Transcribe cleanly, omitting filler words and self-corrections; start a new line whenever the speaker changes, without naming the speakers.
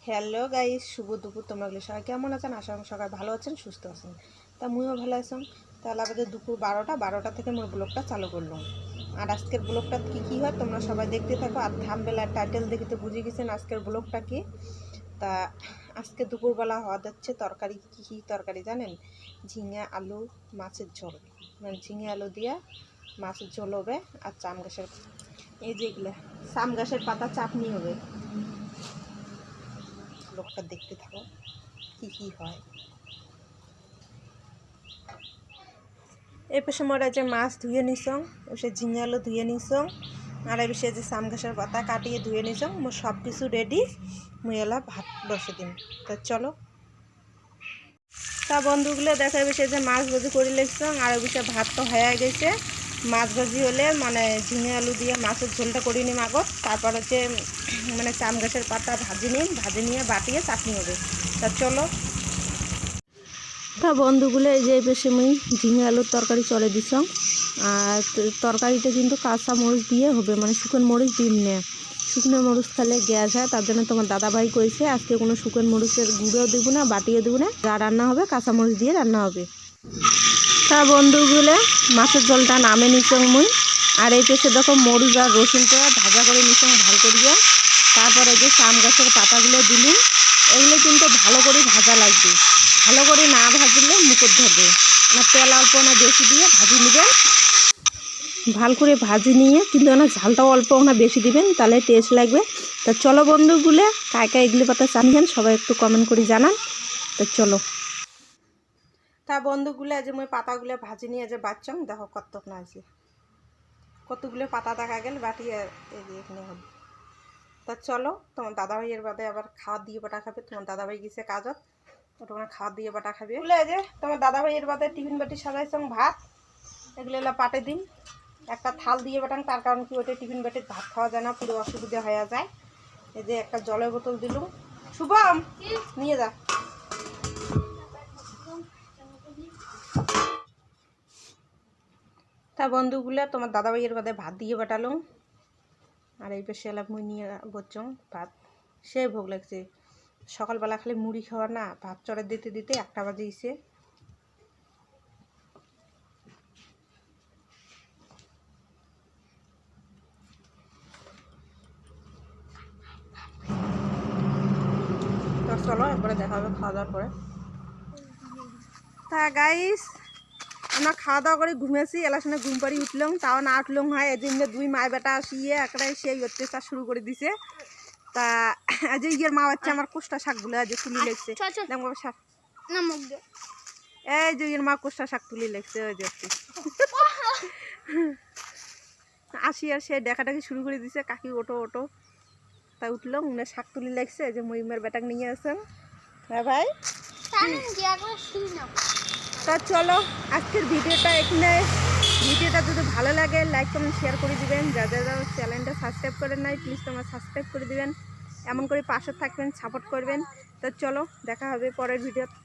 Hello guys, শুভ দুপুর। তোমরা সবাই কেমন আছেন? আশা করি সবাই ভালো আছেন, সুস্থ আছেন। তা মুইও ভালো আছেন। তাহলে আমাদের দুপুর 12টা থেকে মোর ব্লগটা চালু করলাম। আর আজকের ব্লগটা কী হয় তোমরা সবাই দেখতে থাকো। আর থাম্বনেল আর টাইটেল দেখে তো বুঝে গেছেন আজকের ব্লগটা কি। তা আজকে দুপুরবেলা হওয়া যাচ্ছে তরকারি। কী তরকারি জানেন? ঝিঙে আলু মাছের ঝোল, মানে ঝিঙে আলু দিয়ে মাছের ঝোল হবে। আর চাম গাছের এই যেগুলো চাম গাছের পাতা চাটনি হবে। লোকটা দেখতে থাকো কি হয়। এই পেশে মোরা যে মাছ ধুয়ে নিছং, সে ঝিঙে আলু ধুয়ে নিছং, আর এই বিষয়ে যে সাম ঘাসের পাতা কাটিয়ে ধুয়ে নিছং। মোর সব কিছু রেডি। মুই এলা ভাত বসে দিন। তা চলো। তা বন্ধুগুলো দেখা বিষয়ে যে মাছ ভাজি করে লেগছং, আর ওই বিষয়ে ভাত তো হয়ে গেছে। মাছ ভাজি হলে মানে ঝিঙে আলু দিয়ে মাছের ঝোলটা করে নিম আগত, তারপর হচ্ছে মানে চাম গাছের পাতা ভাজি নিয়ে বাটিয়ে চাটনি হবে। তা চলো। তা বন্ধুগুলো এই যে বেশি মুই ঝিঙে আলুর তরকারি চলে দিছং। আর তরকারিটা কিন্তু কাঁচা মরিচ দিয়ে হবে, মানে শুকনো মরিচ দিন নে। শুকনো মরিচ খেলে গ্যাস হয়, তার জন্য তোমার দাদাভাই কইছে আজকে কোনো শুকনো মরিচের গুঁড়োও দেবো না, বাটিয়ে দেবো না, যা রান্না হবে কাঁচা মরিচ দিয়ে রান্না হবে। তা বন্ধুগুলো মাছের ঝোলটা নামে নিছং মুই। আর এই পেশে দেখো মরিচ আর রসুনটা ভাজা করে নিছং ভালো করিয়া। তারপরে যে চাম গাছের পাতাগুলো দিলুম। এগুলো কিন্তু ভালো করে ভাজা লাগবে, ভালো করে না ভাজলে মুকুট ধরবে। না তেল অল্প না বেশি দিয়ে ভাজি নেবেন, ভালো করে ভাজি নিয়ে কিন্তু না ঝালটাও অল্প না বেশি দিবেন, তাহলে টেস্ট লাগবে। তা চলো বন্ধুগুলো, কায় কায় এগুলি পাতা চান সবাই একটু কমেন্ট করে জানান। তা চলো। তা বন্ধুগুলো যে মই পাতাগুলো ভাজি নিয়ে যে বাচ্চাম দেখো কতক্ষণ আছে, কতগুলো পাতা দেখা গেল বাটিয়ে এখানে হবে। তা চলো, তোমার দাদাভাইয়ের বাদে আবার খাওয়া দিয়ে বাটা খাবে। তোমার দাদাভাই গেছে কাজত, ওটা খাওয়া দিয়ে বাটা খাবে। বলে যে তোমার দাদাভাইয়ের বাদে টিফিন বাটি সাজাইছং ভাত, এগুলো এলা পাটে দিন একটা থাল দিয়ে বাটান। তার কারণ কি ওটা টিফিন বাটির ভাত খাওয়া যায় না, পুরো অসুবিধা হয়ে যায়। এই যে একটা জলের বোতল দিলুম। শুভম নিয়ে যা। তা বন্ধুগুলো তোমার দাদাভাইয়ের বাদে ভাত দিয়ে বাটালুম। আর এই পেশে এলা মুই নিয়ে বসছং ভাত। সে ভোগ লাগছে। সকালবেলা খালি মুড়ি খাওয়া না, ভাত চড়ে দিতে দিতে 1টা বাজেছে। তো চলো একবারে দেখা হবে খাওয়া দাওয়ার পরে। তা গাইস আমরা খাওয়া দাওয়া করে ঘুমেছি, এলার সঙ্গে ঘুম পাড়ি উঠলাম, তাও না উঠলাম হয়। এদিন 2 মায় বেটা আসিয়ে একটা সেই অত্যাচার শুরু করে দিছে। তা আজ ইয়ের মা বাচ্চা আমার কোষ্টা শাকগুলো আজ তুলি লেগছে। এই যে ইয়ের মা কোষ্টা শাক তুলি লেগছে। ওই যে আসি আর সে ডাকাডাকি শুরু করে দিছে, কাকি ওটো ওটো। তা উঠলাম, উনি শাক তুলি লাগছে যে মহিমের বেটাকে নিয়ে আসেন। হ্যাঁ ভাই। তা চলো আজকের ভিডিওটা এখানে। ভিডিওটা যদি ভালো লাগে লাইক কমেন্ট শেয়ার করে দিবেন। যারা চ্যানেলটা সাবস্ক্রাইব করেন নাই প্লিজ তোমরা সাবস্ক্রাইব করে দিবেন, এমন করে পাশে থাকবেন, সাপোর্ট করবেন। তা চলো দেখা হবে পরের ভিডিও।